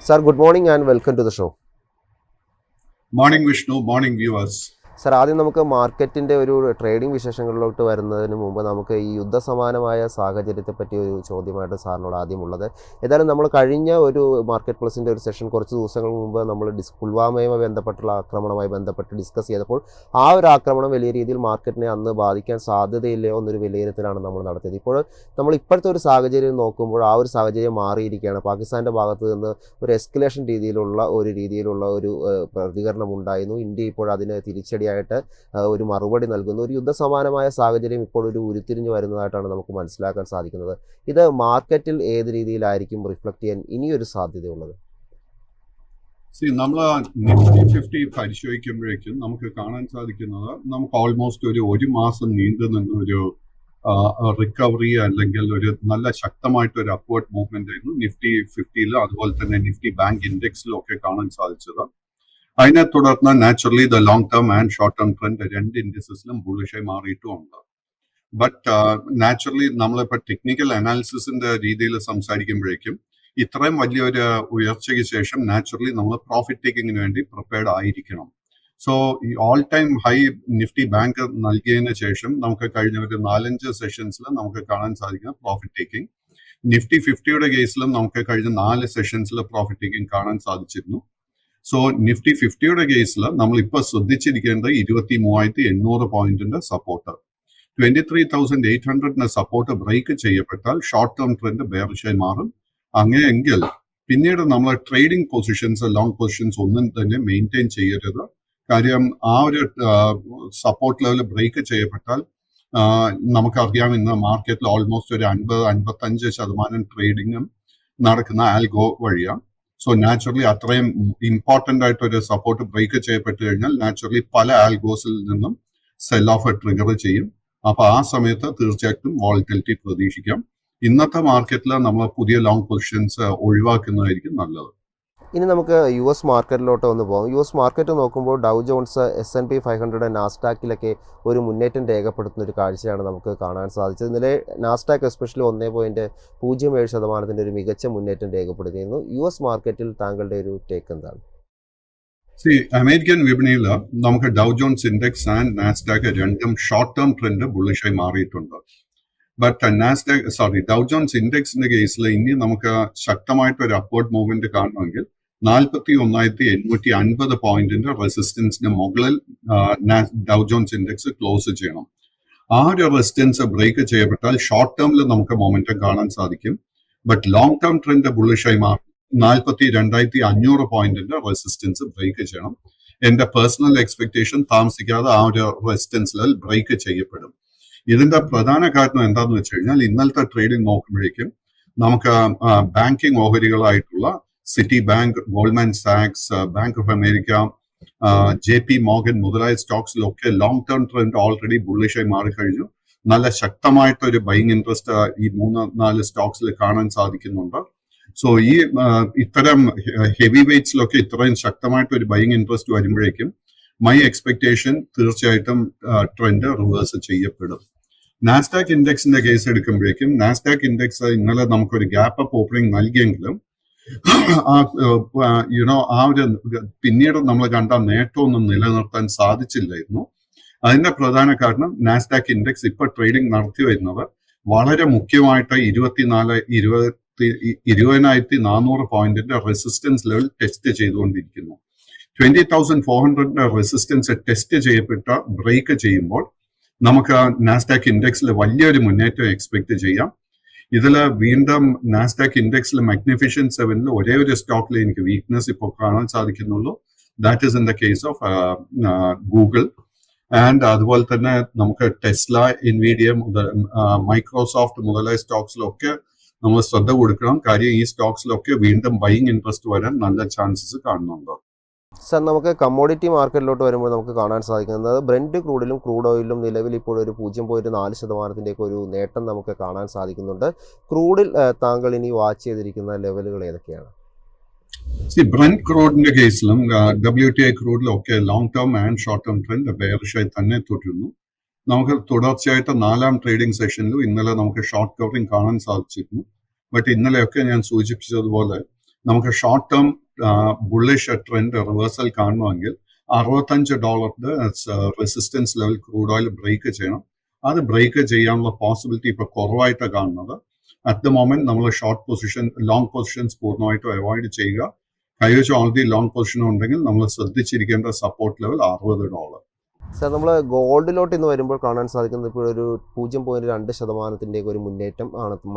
Sir, good morning and welcome to the show. Morning Vishnu, morning viewers. Sir, ആദ്യം നമുക്ക് മാർക്കറ്റിൻ്റെ ഒരു trading വിശേഷങ്ങളിലോട്ട് വരുന്നതിന് മുമ്പ് നമുക്ക് ഈ യുദ്ധസമാനമായ സാഹചര്യത്തെപ്പറ്റി ഒരു ചോദ്യമായിട്ട് സാറിനോട് ആദ്യമുള്ളത്. ഏതായാലും നമ്മൾ കഴിഞ്ഞ ഒരു മാർക്കറ്റ് പ്ലസിൻ്റെ ഒരു സെഷൻ കുറച്ച് ദിവസങ്ങൾ മുമ്പ് നമ്മൾ പുൽവാമയുമായി ബന്ധപ്പെട്ടുള്ള ആക്രമണവുമായി ബന്ധപ്പെട്ട് ഡിസ്കസ് ചെയ്തപ്പോൾ ആ ഒരു ആക്രമണം വലിയ രീതിയിൽ മാർക്കറ്റിനെ അന്ന് ബാധിക്കാൻ സാധ്യതയില്ലയോ എന്നൊരു വിലയിരുത്തലാണ് നമ്മൾ നടത്തിയത്. ഇപ്പോൾ നമ്മൾ ഇപ്പോഴത്തെ ഒരു സാഹചര്യം നോക്കുമ്പോൾ ആ ഒരു സാഹചര്യം മാറിയിരിക്കുകയാണ്. പാകിസ്ഥാൻ്റെ ഭാഗത്ത് നിന്ന് ഒരു എസ്കലേഷൻ രീതിയിലുള്ള ഒരു പ്രതികരണം ഉണ്ടായിരുന്നു. ഇന്ത്യ ഇപ്പോൾ അതിന് തിരിച്ചടി ായിട്ട് ഒരു മറുപടി നൽകുന്നു. ഒരു യുദ്ധസമാനമായ സാഹചര്യം ഇപ്പോൾ ഒരു ഉരുത്തിരിഞ്ഞു വരുന്നതായിട്ടാണ് നമുക്ക് മനസ്സിലാക്കാൻ സാധിക്കുന്നത്. ഇത് മാർക്കറ്റിൽ ഏത് രീതിയിലായിരിക്കും റിഫ്ലക്ട് ചെയ്യാൻ ഇനിയൊരു സാധ്യതയുള്ളത്? നമ്മൾ നിഫ്റ്റി 50 പരിശോധിക്കുമ്പോഴേക്കും നമുക്ക് കാണാൻ സാധിക്കുന്നത് നമുക്ക് ഓൾമോസ്റ്റ് ഒരു മാസം നീണ്ടു നിന്ന ഒരു റിക്കവറി അല്ലെങ്കിൽ ഒരു നല്ല ശക്തമായിട്ടൊരു അപ്വേർഡ് മൂവ്മെന്റ് ആയിരുന്നു നിഫ്റ്റി 50 അതുപോലെ തന്നെ നിഫ്റ്റി ബാങ്ക് ഇൻഡെക്സിലും ഒക്കെ കാണാൻ സാധിച്ചത്. അതിനെ തുടർന്ന് naturally the long term and short term trend രണ്ട് ഇൻഡസ്ട്രീസിലും ബുള്ളിഷായി മാറിയിട്ടുമുണ്ട്. ബട്ട് നാച്ചുറലി നമ്മളിപ്പോൾ ടെക്നിക്കൽ അനാലിസിസിന്റെ രീതിയിൽ സംസാരിക്കുമ്പോഴേക്കും ഇത്രയും വലിയൊരു ഉയർച്ചയ്ക്ക് ശേഷം നാച്ചുറലി നമ്മൾ പ്രോഫിറ്റ് ടേക്കിങ്ങിന് വേണ്ടി പ്രിപ്പയർഡ് ആയിരിക്കണം. സോ ഈ all time high Nifty bank നൽകിയതിന് ശേഷം നമുക്ക് കഴിഞ്ഞ ഒരു 4-5 സെഷൻസിൽ നമുക്ക് കാണാൻ സാധിക്കുന്ന പ്രോഫിറ്റ് ടേക്കിംഗ്. നിഫ്റ്റി 50യുടെ കേസിലും നമുക്ക് കഴിഞ്ഞ 4 സെഷൻസിൽ പ്രോഫിറ്റ് ടേക്കിംഗ് കാണാൻ സാധിച്ചിരുന്നു. സോ നിഫ്റ്റി 50യുടെ കേസിൽ നമ്മൾ ഇപ്പോൾ ശ്രദ്ധിച്ചിരിക്കേണ്ടത് 23,800 പോയിന്റിന്റെ സപ്പോർട്ട്, 23,800 സപ്പോർട്ട് ബ്രേക്ക് ചെയ്യപ്പെട്ടാൽ ഷോർട്ട് ടേം ട്രെൻഡ് ബെയറിഷായി മാറും. അങ്ങനെയെങ്കിൽ പിന്നീട് നമ്മൾ ട്രേഡിംഗ് പൊസിഷൻസ്, ലോങ് പൊസിഷൻസ് ഒന്നും തന്നെ മെയിൻറ്റെയിൻ ചെയ്യരുത്. കാര്യം ആ ഒരു സപ്പോർട്ട് ലെവൽ ബ്രേക്ക് ചെയ്യപ്പെട്ടാൽ നമുക്കറിയാം ഇന്ന് മാർക്കറ്റിൽ ഓൾമോസ്റ്റ് ഒരു 50-55% ട്രേഡിങ്ങും നടക്കുന്ന ആൽഗോ വഴിയാണ്. സോ നാച്ചുറലി അത്രയും ഇമ്പോർട്ടന്റ് ആയിട്ട് ഒരു സപ്പോർട്ട് ബ്രേക്ക് ചെയ്യപ്പെട്ട് കഴിഞ്ഞാൽ നാച്ചുറലി പല ആൽഗോസിൽ നിന്നും സെൽ ഓഫ് ട്രിഗർ ചെയ്യും. അപ്പൊ ആ സമയത്ത് തീർച്ചയായിട്ടും വോളറ്റിലിറ്റി പ്രതീക്ഷിക്കാം. ഇന്നത്തെ മാർക്കറ്റിൽ നമ്മൾ പുതിയ ലോങ് പൊസിഷൻസ് ഒഴിവാക്കുന്നതായിരിക്കും നല്ലത്. ഇനി നമുക്ക് US മാർക്കറ്റിലോട്ട് ഒന്ന് പോകാം. US മാർക്കറ്റ് നോക്കുമ്പോൾ ഡൗ ജോൺസ്, S&P 500, നാസ്ഡാക്കിലൊക്കെ ഒരു മുന്നേറ്റം രേഖപ്പെടുത്തുന്ന ഒരു കാഴ്ചയാണ് നമുക്ക് കാണാൻ സാധിച്ചത്. ഇന്നലെ നാസ്ഡാക്ക് എസ്പെഷ്യലി 1.07% ഒരു മികച്ച മുന്നേറ്റം രേഖപ്പെടുത്തിയിരുന്നു. US മാർക്കറ്റിൽ താങ്കളുടെ ഒരു ടേക്ക് എന്താണ്? അമേരിക്കൻ വിപണിയിൽ നമുക്ക് ഡൗ ജോൺസ് ഇൻഡെക്സ് ആൻഡ് നാസ്ഡാക്ക് രണ്ടും ഷോർട്ട് ടേം ട്രെൻഡ് ബുള്ളിഷായി മാറിയിട്ടുണ്ട്. ബട്ട് ഡൗ ജോൺസ് ഇൻഡെക്സിന്റെ കേസിൽ ഇനി നമുക്ക് ശക്തമായിട്ട് ഒരു അപ്വേർഡ് മൂവ്മെന്റ് കാണണമെങ്കിൽ 41,850 പോയിന്റിന്റെ റെസിസ്റ്റൻസിന് മുകളിൽ ഡൗ ജോൺസ് ഇൻഡെക്സ് ക്ലോസ് ചെയ്യണം. ആ ഒരു റെസിസ്റ്റൻസ് ബ്രേക്ക് ചെയ്യപ്പെട്ടാൽ ഷോർട്ട് ടേമിൽ നമുക്ക് മൊമെന്റം കാണാൻ സാധിക്കും. ബട്ട് ലോങ് ടേം ട്രെൻഡ് ബുള്ളിഷായി മാറും. 42,500 പോയിന്റിന്റെ റെസിസ്റ്റൻസ് ബ്രേക്ക് ചെയ്യണം. എന്റെ പേഴ്സണൽ എക്സ്പെക്ടേഷൻ താമസിക്കാതെ ആ ഒരു റെസിസ്റ്റൻസ് ലെവൽ ബ്രേക്ക് ചെയ്യപ്പെടും. ഇതിന്റെ പ്രധാന കാരണം എന്താണെന്ന് വെച്ച് കഴിഞ്ഞാൽ ഇന്നലത്തെ ട്രേഡിംഗ് നോക്കുമ്പോഴേക്കും നമുക്ക് ബാങ്കിങ് ഓഹരികളായിട്ടുള്ള സിറ്റി ബാങ്ക്, ഗോൾഡ്മാൻ സാക്സ്, Bank of America, JP Morgan മുതലായ സ്റ്റോക്സിലൊക്കെ ലോങ് ടേം ട്രെൻഡ് ഓൾറെഡി ബുള്ളിഷായി മാറിക്കഴിഞ്ഞു. നല്ല ശക്തമായിട്ടൊരു ബൈങ് ഇൻട്രസ്റ്റ് ഈ 3-4 സ്റ്റോക്സിൽ കാണാൻ സാധിക്കുന്നുണ്ട്. സോ ഈ ഇത്തരം ഹെവി വെയ്റ്റ്സിലൊക്കെ ഇത്രയും ശക്തമായിട്ടൊരു ബൈങ് ഇൻട്രസ്റ്റ് വരുമ്പോഴേക്കും മൈ എക്സ്പെക്ടേഷൻ തീർച്ചയായിട്ടും ട്രെൻഡ് റിവേഴ്സ് ചെയ്യപ്പെടും. നാസ്ഡാക്ക് ഇൻഡെക്സിന്റെ കേസ് എടുക്കുമ്പോഴേക്കും നാസ്ഡാക്ക് ഇൻഡെക്സ് ഇന്നലെ നമുക്കൊരു ഗ്യാപ്പ് അപ്പ് ഓപ്പണിംഗ് നൽകിയെങ്കിലും ആ ഒരു പിന്നീട് നമ്മൾ കണ്ട നേട്ടമൊന്നും നിലനിർത്താൻ സാധിച്ചില്ലായിരുന്നു. അതിന്റെ പ്രധാന കാരണം നാസ്ഡാക്ക് ഇൻഡെക്സ് ഇപ്പൊ ട്രേഡിംഗ് നടത്തി വരുന്നത് വളരെ മുഖ്യമായിട്ട് 20,400 പോയിന്റിന്റെ റെസിസ്റ്റൻസ് ലെവൽ ടെസ്റ്റ് ചെയ്തുകൊണ്ടിരിക്കുന്നു. 20,400 റെസിസ്റ്റൻസ് ടെസ്റ്റ് ചെയ്യപ്പെട്ട ബ്രേക്ക് ചെയ്യുമ്പോൾ നമുക്ക് നാസ്ഡാക്ക് ഇൻഡെക്സിൽ വലിയൊരു മുന്നേറ്റം എക്സ്പെക്ട് ചെയ്യാം. ഇതിൽ വീണ്ടും നാസ്ഡാക്ക് ഇൻഡെക്സിൽ മാഗ്നിഫിഷ്യന്റ് 7 ഒരേ ഒരു സ്റ്റോക്കിൽ എനിക്ക് വീക്ക്നെസ് ഇപ്പോൾ കാണാൻ സാധിക്കുന്നുള്ളൂ. That is in the case of Google. And അതുപോലെ തന്നെ നമുക്ക് ടെസ്ല, ഇൻവീഡിയ, മൈക്രോസോഫ്റ്റ് മുതലായ സ്റ്റോക്സിലൊക്കെ നമ്മൾ ശ്രദ്ധ കൊടുക്കണം. കാര്യം ഈ സ്റ്റോക്സിലൊക്കെ വീണ്ടും ബൈങ് ഇൻട്രസ്റ്റ് വരാൻ നല്ല ചാൻസസ് കാണുന്നുണ്ട്. സർ, നമുക്ക് കമ്മോഡിറ്റി മാർക്കറ്റിലോട്ട് വരുമ്പോൾ നമുക്ക് കാണാൻ സാധിക്കുന്നത് ബ്രെന്റ് ക്രൂഡിലും ക്രൂഡ് ഓയിലും നിലവിൽ ഇപ്പോൾ ഒരു 0.4% ഒരു നേട്ടം നമുക്ക് കാണാൻ സാധിക്കുന്നുണ്ട്. ക്രൂഡിൽ താങ്കൾ ഇനി വാച്ച് ചെയ്തിരിക്കുന്ന ലെവലുകൾ ഏതൊക്കെയാണ്? ബ്രെന്റ് ക്രൂഡിന്റെ കേസിലും WTI ക്രൂഡിലും ഒക്കെ long term and short term trend ബെയറിഷായി തന്നെ തുടരുന്നു. നമുക്ക് തുടർച്ചയായിട്ട് 4ാം ട്രേഡിംഗ് സെഷനിലും ഇന്നലെ നമുക്ക് ഷോർട്ട് കവറിംഗ് കാണാൻ സാധിച്ചിരുന്നു. ബട്ട് ഇന്നലെയൊക്കെ ഞാൻ സൂചിപ്പിച്ചതുപോലെ നമുക്ക് short term bullish trend reversal കാണണമെങ്കിൽ $65 resistance level crude oil break ചെയ്യണം. അത് ബ്രേക്ക് ചെയ്യാനുള്ള പോസിബിലിറ്റി ഇപ്പൊ കുറവായിട്ടാണ് കാണുന്നത്. അറ്റ് ദ മൊമെന്റ് നമ്മൾ ഷോർട്ട് പൊസിഷൻ, ലോങ് പൊസിഷൻസ് പൂർണ്ണമായിട്ടും അവോയ്ഡ് ചെയ്യുക. കൈവശം ഓൾറെഡി ലോങ് പൊസിഷൻ ഉണ്ടെങ്കിൽ നമ്മൾ ശ്രദ്ധിച്ചിരിക്കേണ്ട സപ്പോർട്ട് ലെവൽ $60. സാർ നമ്മൾ ഗോൾഡിലോട്ട് ഇന്ന് വരുമ്പോൾ കാണാൻ സാധിക്കുന്നത് ഇപ്പോൾ ഒരു 0.2% ഒരു മുന്നേറ്റം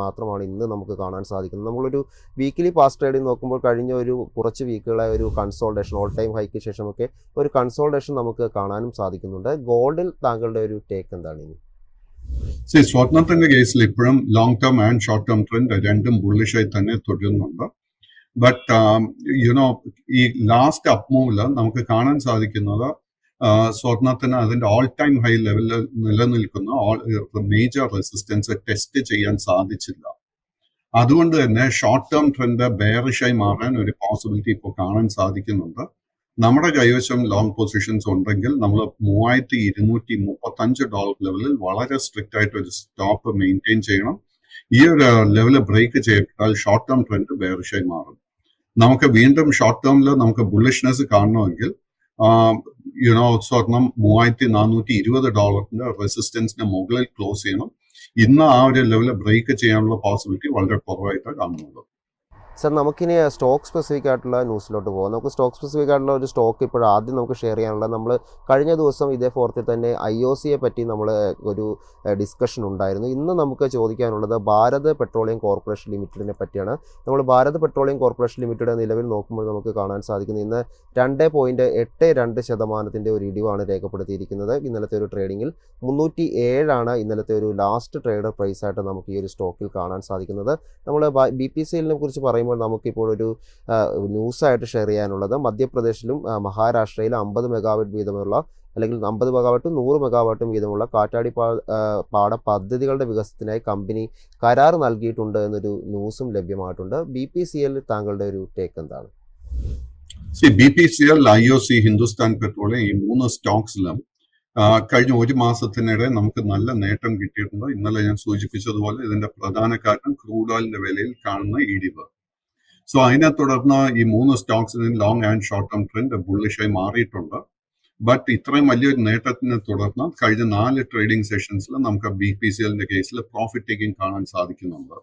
മാത്രമാണ് ഇന്ന് നമുക്ക് കാണാൻ സാധിക്കുന്നത്. നമ്മളൊരു വീക്കിലി പാസ് ട്രേഡിംഗ് നോക്കുമ്പോൾ കഴിഞ്ഞ ഒരു കുറച്ച് വീക്കുകളെ ഒരു കൺസോൾട്ടേഷൻ, ഓൾ ടൈം ഹൈക്ക് ശേഷമൊക്കെ ഒരു കൺസോൾട്ടേഷൻ നമുക്ക് കാണാനും സാധിക്കുന്നുണ്ട്. ഗോൾഡിൽ താങ്കളുടെ ഒരു ടേക്ക് എന്താണ് ഇനി? സ്വർണത്തിന്റെ കേസിൽ ഇപ്പോഴും long term and short term trend രണ്ടും ബുള്ളിഷായി തന്നെ തുടരുന്നുണ്ട്. ബട്ട് ഈ ലാസ്റ്റ് അപ്പ് മൂവില് നമുക്ക് കാണാൻ സാധിക്കുന്നത് സ്വർണത്തിന് അതിന്റെ ഓൾ ടൈം ഹൈ ലെവലിൽ നിലനിൽക്കുന്ന മേജർ റെസിസ്റ്റൻസ് ടെസ്റ്റ് ചെയ്യാൻ സാധിച്ചില്ല. അതുകൊണ്ട് തന്നെ ഷോർട്ട് ടേം ട്രെൻഡ് ബെയറിഷായി മാറാൻ ഒരു പോസിബിലിറ്റി ഇപ്പോൾ കാണാൻ സാധിക്കുന്നുണ്ട്. നമ്മുടെ കൈവശം ലോങ് പൊസിഷൻസ് ഉണ്ടെങ്കിൽ നമ്മൾ $3235 ലെവലിൽ വളരെ സ്ട്രിക്റ്റ് ആയിട്ട് ഒരു സ്റ്റോപ്പ് മെയിൻറ്റെയിൻ ചെയ്യണം. ഈ ഒരു ലെവല് ബ്രേക്ക് ചെയ്യപ്പെട്ടാൽ ഷോർട്ട് ടേം ട്രെൻഡ് ബെയറിഷായി മാറും. നമുക്ക് വീണ്ടും ഷോർട്ട് ടേമിൽ നമുക്ക് ബുള്ളിഷ്നെസ് കാണണമെങ്കിൽ സ്വർണം $3420 റെസിസ്റ്റൻസിന് മുകളിൽ ക്ലോസ് ചെയ്യണം. ഇന്ന് ആ ഒരു ലെവല് ബ്രേക്ക് ചെയ്യാനുള്ള പോസിബിലിറ്റി വളരെ കുറവായിട്ടാണ് കാണുന്നത്. സർ, നമുക്കിനി സ്റ്റോക്ക് സ്പെസിഫിക് ആയിട്ടുള്ള ന്യൂസിലോട്ട് പോകാം. നമുക്ക് സ്റ്റോക്ക് സ്പെസിഫിക് ആയിട്ടുള്ള ഒരു സ്റ്റോക്ക് ഇപ്പോൾ ആദ്യം നമുക്ക് ഷെയർ ചെയ്യാനുള്ളത്, നമ്മൾ കഴിഞ്ഞ ദിവസം ഇതേ ഫോർത്തിൽ തന്നെ IOCയെ പറ്റി നമ്മൾ ഒരു ഡിസ്കഷൻ ഉണ്ടായിരുന്നു. ഇന്ന് നമുക്ക് ചോദിക്കാനുള്ളത് ഭാരത് പെട്രോളിയം കോർപ്പറേഷൻ ലിമിറ്റഡിനെ പറ്റിയാണ്. നമ്മൾ ഭാരത് പെട്രോളിയം കോർപ്പറേഷൻ ലിമിറ്റഡ് നിലവിൽ നോക്കുമ്പോൾ നമുക്ക് കാണാൻ സാധിക്കുന്നത് ഇന്ന് 2.82% ഒരു ഇടിവാണ് രേഖപ്പെടുത്തിയിരിക്കുന്നത്. ഇന്നലത്തെ ഒരു ട്രേഡിങ്ങിൽ 307 ഇന്നലത്തെ ഒരു ലാസ്റ്റ് ട്രേഡർ പ്രൈസ് ആയിട്ട് നമുക്ക് ഈ ഒരു സ്റ്റോക്കിൽ കാണാൻ സാധിക്കുന്നത്. നമ്മൾ BPCLനെ കുറിച്ച് പറയുമ്പോൾ നമുക്കിപ്പോൾ ഒരു ന്യൂസായിട്ട് ഷെയർ ചെയ്യാനുള്ളത്, മധ്യപ്രദേശിലും മഹാരാഷ്ട്രയിലും 50 മെഗാവാട്ട് വീതമുള്ള അല്ലെങ്കിൽ 50 മെഗാവാട്ടും 100 മെഗാവാട്ടും വീതമുള്ള കാറ്റാടി പാട പദ്ധതികളുടെ വികസനത്തിനായി കമ്പനി കരാർ നൽകിയിട്ടുണ്ട് എന്നൊരു ന്യൂസും ലഭ്യമായിട്ടുണ്ട്. BPCL താങ്കളുടെ ഒരു ടേക്ക് എന്താണ്? BPCL, IOC, ഹിന്ദുസ്ഥാൻ പെട്രോളിയം, ഈ 3 സ്റ്റോക്സിലും കഴിഞ്ഞ ഒരു മാസത്തിനിടെ നമുക്ക് നല്ല നേട്ടം കിട്ടിയിട്ടുണ്ട്. ഇന്നലെ ഞാൻ സൂചിപ്പിച്ചതുപോലെ ഇതിന്റെ പ്രധാന കാരണം ക്രൂഡ് ഓയിലിന്റെ വിലയിൽ കാണുന്ന ഇടിവ്. അതിനെ തുടർന്ന് ഈ 3 സ്റ്റോക്സിന് long and short term trend ബുള്ളിഷായി മാറിയിട്ടുണ്ട്. ബട്ട് ഇത്രയും വലിയൊരു നേട്ടത്തിനെ തുടർന്ന് കഴിഞ്ഞ 4 ട്രേഡിംഗ് സെഷൻസിൽ നമുക്ക് BPCLന്റെ കേസിൽ പ്രോഫിറ്റ് ടേക്കിംഗ് കാണാൻ സാധിക്കുന്നുണ്ട്.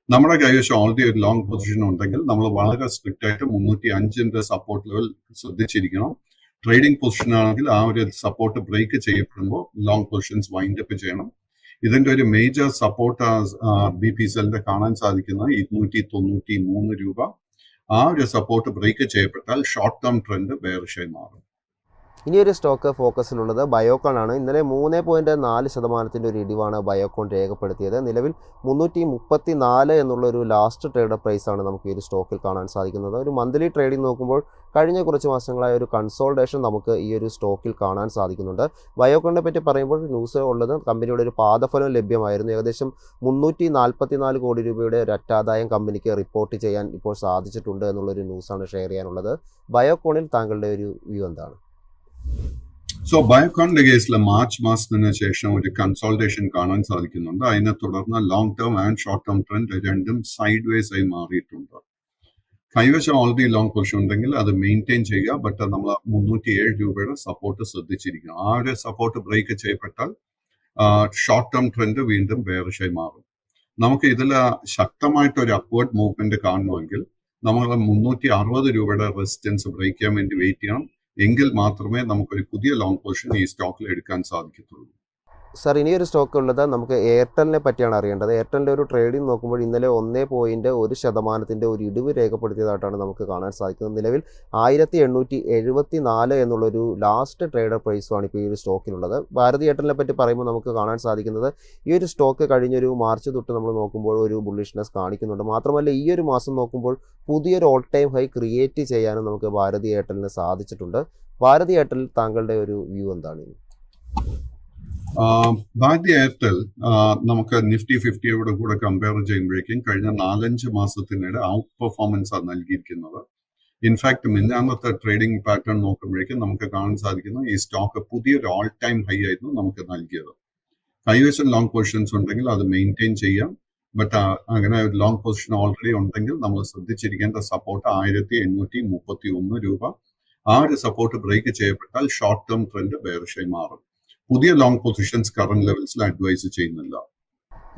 നമ്മുടെ കൈവശം ഓൾറെഡി ഒരു ലോങ് പൊസിഷൻ ഉണ്ടെങ്കിൽ നമ്മൾ വളരെ സ്ട്രിക്റ്റ് ആയിട്ട് 305 സപ്പോർട്ട് ലെവൽ ശ്രദ്ധിച്ചിരിക്കണം. ട്രേഡിംഗ് പൊസിഷൻ ആണെങ്കിൽ ആ ഒരു സപ്പോർട്ട് ബ്രേക്ക് ചെയ്യപ്പെടുമ്പോൾ ലോങ് പൊസിഷൻസ് വൈൻഡ് അപ്പ് ചെയ്യണം. ഇതിന്റെ ഒരു മേജർ സപ്പോർട്ട് BPCLന്റെ കാണാൻ സാധിക്കുന്നത് $293. ആ ഒരു സപ്പോർട്ട് ബ്രേക്ക് ചെയ്യപ്പെട്ടാൽ ഷോർട്ട് ടേം ട്രെൻഡ് ബെയറിഷായി മാറും. ഇനിയൊരു സ്റ്റോക്ക് ഫോക്കസിലുള്ളത് ബയോകോൺ ആണ്. ഇന്നലെ 3.4% ഒരു ഇടിവാണ് ബയോകോൺ രേഖപ്പെടുത്തിയത്. നിലവിൽ 334 എന്നുള്ളൊരു ലാസ്റ്റ് ട്രേഡർ പ്രൈസാണ് നമുക്ക് ഈ ഒരു സ്റ്റോക്കിൽ കാണാൻ സാധിക്കുന്നത്. ഒരു മന്ത്ലി ട്രേഡിംഗ് നോക്കുമ്പോൾ കഴിഞ്ഞ കുറച്ച് മാസങ്ങളായ ഒരു കൺസോൾട്ടേഷൻ നമുക്ക് ഈ ഒരു സ്റ്റോക്കിൽ കാണാൻ സാധിക്കുന്നുണ്ട്. ബയോകോണിനെ പറ്റി പറയുമ്പോൾ ന്യൂസ് ഉള്ളത്, കമ്പനിയുടെ ഒരു പാദഫലം ലഭ്യമായിരുന്നു. ഏകദേശം 344 കോടി രൂപയുടെ ഒരു അറ്റാദായം കമ്പനിക്ക് റിപ്പോർട്ട് ചെയ്യാൻ ഇപ്പോൾ സാധിച്ചിട്ടുണ്ട് എന്നുള്ളൊരു ന്യൂസാണ് ഷെയർ ചെയ്യാനുള്ളത്. ബയോകോണിൽ താങ്കളുടെ ഒരു വ്യൂ എന്താണ്? ബയോകോണിന്റെ കേസിൽ മാർച്ച് മാസത്തിന് ശേഷം ഒരു കൺസോൾട്ടേഷൻ കാണാൻ സാധിക്കുന്നുണ്ട്. അതിനെ തുടർന്ന് long term and short term trend രണ്ടും സൈഡ് വേസ് ആയി മാറിയിട്ടുണ്ട്. കൈവശം ഓൾറെഡി ലോങ് പൊസിഷൻ ഉണ്ടെങ്കിൽ അത് മെയിൻറ്റെയിൻ ചെയ്യുക. ബട്ട് നമ്മൾ $307 സപ്പോർട്ട് ശ്രദ്ധിച്ചിരിക്കുക. ആ ഒരു സപ്പോർട്ട് ബ്രേക്ക് ചെയ്യപ്പെട്ടാൽ ഷോർട്ട് ടേം ട്രെൻഡ് വീണ്ടും ബെയറിഷായി മാറും. നമുക്ക് ഇതിൽ ശക്തമായിട്ട് ഒരു അപ്വേർഡ് മൂവ്മെന്റ് കാണണമെങ്കിൽ നമ്മൾ $360 റെസിസ്റ്റൻസ് ബ്രേക്ക് ചെയ്യാൻ വേണ്ടി വെയിറ്റ് ചെയ്യണം. എങ്കിൽ മാത്രമേ നമുക്കൊരു പുതിയ ലോങ് പൊസിഷൻ ഈ സ്റ്റോക്കിൽ എടുക്കാൻ സാധിക്കത്തുള്ളൂ. സാർ, ഇനിയൊരു സ്റ്റോക്ക് ഉള്ളത് നമുക്ക് എയർടെലിനെ പറ്റിയാണ് അറിയേണ്ടത്. എയർടെലിൻ്റെ ഒരു ട്രേഡിംഗ് നോക്കുമ്പോൾ ഇന്നലെ 1.1% ഒരു ഇടിവ് രേഖപ്പെടുത്തിയതായിട്ടാണ് നമുക്ക് കാണാൻ സാധിക്കുന്നത്. നിലവിൽ 1874 എന്നുള്ളൊരു ലാസ്റ്റ് ട്രേഡർ പ്രൈസുമാണ് ഇപ്പോൾ ഈ ഒരു സ്റ്റോക്കിനുള്ളത്. ഭാരതി എയർടെലിനെ പറ്റി പറയുമ്പോൾ നമുക്ക് കാണാൻ സാധിക്കുന്നത് ഈ ഒരു സ്റ്റോക്ക് കഴിഞ്ഞൊരു മാർച്ച് തൊട്ട് നമ്മൾ നോക്കുമ്പോൾ ഒരു ബുള്ളിഷ്നെസ് കാണിക്കുന്നുണ്ട്. മാത്രമല്ല ഈ ഒരു മാസം നോക്കുമ്പോൾ പുതിയൊരു ഓൾ ടൈം ഹൈ ക്രിയേറ്റ് ചെയ്യാനും നമുക്ക് ഭാരതി എയർടെലിന് സാധിച്ചിട്ടുണ്ട്. ഭാരതി എയർടെലിൽ താങ്കളുടെ ഒരു വ്യൂ എന്താണ്? ഭാരതി എയർടെൽ നമുക്ക് നിഫ്റ്റി 50യോട് കൂടെ കമ്പയർ ചെയ്യുമ്പോഴേക്കും കഴിഞ്ഞ 4-5 മാസത്തിനിടെ ഔട്ട് പെർഫോമൻസ് ആണ് നൽകിയിരിക്കുന്നത്. ഇൻഫാക്ട് മിന്നാമത്തെ ട്രേഡിംഗ് പാറ്റേൺ നോക്കുമ്പോഴേക്കും നമുക്ക് കാണാൻ സാധിക്കുന്നു ഈ സ്റ്റോക്ക് പുതിയൊരു ഓൾ ടൈം ഹൈ ആയിരുന്നു നമുക്ക് നൽകിയത്. കൈവശം ലോങ് പൊസിഷൻസ് ഉണ്ടെങ്കിൽ അത് മെയിൻറ്റെയിൻ ചെയ്യാം. ബട്ട് അങ്ങനെ ഒരു ലോങ് പൊസിഷൻ ഓൾറെഡി ഉണ്ടെങ്കിൽ നമ്മൾ ശ്രദ്ധിച്ചിരിക്കേണ്ട സപ്പോർട്ട് 1831 രൂപ. ആ ഒരു സപ്പോർട്ട് ബ്രേക്ക് ചെയ്യപ്പെട്ടാൽ ഷോർട്ട് ടേം ട്രെൻഡ് ബെയറിഷായി മാറും. പുതിയ ലോങ് പൊസിഷൻസ് കറന്റ് ലെവൽസിൽ അഡ്വൈസ് ചെയ്യുന്നില്ല.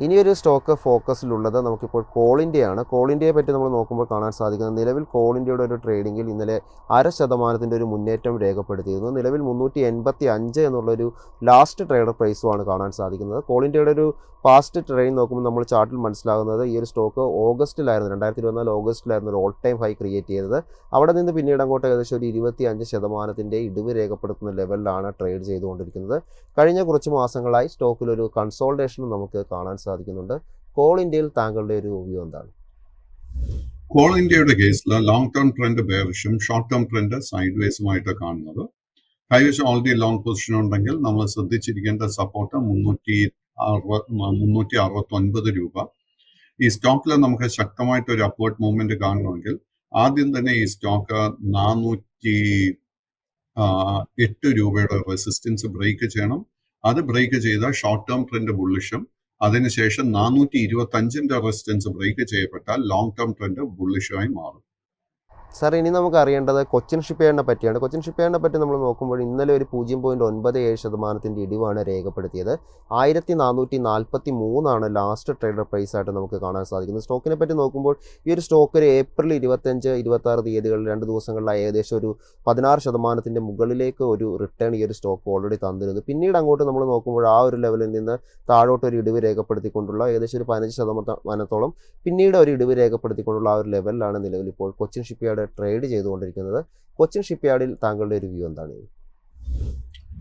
ഇനിയൊരു സ്റ്റോക്ക് ഫോക്കസിലുള്ളത് നമുക്കിപ്പോൾ കോൾ ഇന്ത്യയാണ്. കോൾ ഇന്ത്യയെ പറ്റി നമ്മൾ നോക്കുമ്പോൾ കാണാൻ സാധിക്കുന്നത് നിലവിൽ കോൾ ഇന്ത്യയുടെ ഒരു ട്രേഡിങ്ങിൽ ഇന്നലെ 0.5% ഒരു മുന്നേറ്റം രേഖപ്പെടുത്തിയിരുന്നു. നിലവിൽ 385 എന്നുള്ളൊരു ലാസ്റ്റ് ട്രേഡർ പ്രൈസുമാണ് കാണാൻ സാധിക്കുന്നത്. കോൾ ഇന്ത്യയുടെ ഒരു പാസ്റ്റ് ട്രെയിൻ നോക്കുമ്പോൾ നമ്മൾ ചാർട്ടിൽ മനസ്സിലാകുന്നത് ഈ ഒരു സ്റ്റോക്ക് ഓഗസ്റ്റിലായിരുന്നു, 2024 ഓഗസ്റ്റിലായിരുന്നു ഒരു ഓൾ ടൈം ഹൈ ക്രിയേറ്റ് ചെയ്തത്. അവിടെ നിന്ന് പിന്നീട് അങ്ങോട്ട് ഏകദേശം ഒരു 25% ഇടിവ് രേഖപ്പെടുത്തുന്ന ലെവലിലാണ് ട്രേഡ് ചെയ്തുകൊണ്ടിരിക്കുന്നത്. കഴിഞ്ഞ കുറച്ച് മാസങ്ങളായി സ്റ്റോക്കിലൊരു കൺസോൾട്ടേഷനും നമുക്ക് കാണാൻ സാധിക്കുന്നുണ്ട്. കോൾ ഇന്ത്യയിൽ താങ്കളുടെ ഒരു വ്യൂ എന്താണ്? കോൾ ഇന്ത്യയുടെ കേസിൽ ലോങ് ടേം ട്രെൻഡ് ബെയറിഷും ഷോർട്ട് ടേം ട്രെൻഡ് സൈഡ് വേസുമായിട്ട് കാണുന്നത്. കൈവശം ഓൾറെഡി ലോങ് പൊസിഷൻ ഉണ്ടെങ്കിൽ നമ്മൾ ശ്രദ്ധിച്ചിരിക്കേണ്ട സപ്പോർട്ട് 369 രൂപ. ഈ സ്റ്റോക്കിൽ നമുക്ക് ശക്തമായിട്ട് ഒരു അപ്വേർഡ് മൂവ്മെന്റ് കാണണമെങ്കിൽ ആദ്യം തന്നെ ഈ സ്റ്റോക്ക് 408 രൂപയുടെ റെസിസ്റ്റൻസ് ബ്രേക്ക് ചെയ്യണം. അത് ബ്രേക്ക് ചെയ്താൽ ഷോർട്ട് ടേം ട്രെൻഡ് ബുള്ളിഷും, അതിനുശേഷം 425 റെസിസ്റ്റൻസ് ബ്രേക്ക് ചെയ്യപ്പെട്ടാൽ ലോങ് ടേം ട്രെൻഡ് ബുള്ളിഷായി മാറും. സാർ, ഇനി നമുക്ക് അറിയേണ്ടത് കൊച്ചിൻ ഷിപ്പ്യാർഡിനെ പറ്റിയാണ്. കൊച്ചിൻ ഷിപ്പ്യാർഡിനെ പറ്റി നമ്മൾ നോക്കുമ്പോൾ ഇന്നലെ ഒരു 0.97% ഇടിവാണ് രേഖപ്പെടുത്തിയത്. 1443 ലാസ്റ്റ് ട്രേഡർ പ്രൈസ് ആയിട്ട് നമുക്ക് കാണാൻ സാധിക്കുന്നത്. സ്റ്റോക്കിനെ പറ്റി നോക്കുമ്പോൾ ഈ ഒരു സ്റ്റോക്ക് ഒരു ഏപ്രിൽ 25, 26 തീയതികളിൽ 2 ദിവസങ്ങളിലായി ഏകദേശം ഒരു 16% മുകളിലേക്ക് ഒരു റിട്ടേൺ ഈ ഒരു സ്റ്റോക്ക് ഓൾറെഡി തന്നിരുന്നു. പിന്നീട് അങ്ങോട്ട് നമ്മൾ നോക്കുമ്പോൾ ആ ഒരു ലെവലിൽ നിന്ന് താഴോട്ട് ഒരു ഇടിവ് രേഖപ്പെടുത്തിക്കൊണ്ടുള്ള ഏകദേശം ഒരു 15% പിന്നീട് ഒരു ഇടിവ് രേഖപ്പെടുത്തിക്കൊണ്ടുള്ള ആ ഒരു ലെവലിലാണ് നിലവിൽ ഇപ്പോൾ കൊച്ചിൻ ഷിപ്പ്യാർഡ് ട്രേഡ് ചെയ്തുകൊണ്ടിരിക്കുന്നത്. കൊച്ചിൻ ഷിപ്പ്യാർഡിൽ താങ്കളുടെ ഒരു വ്യൂ എന്താണ്?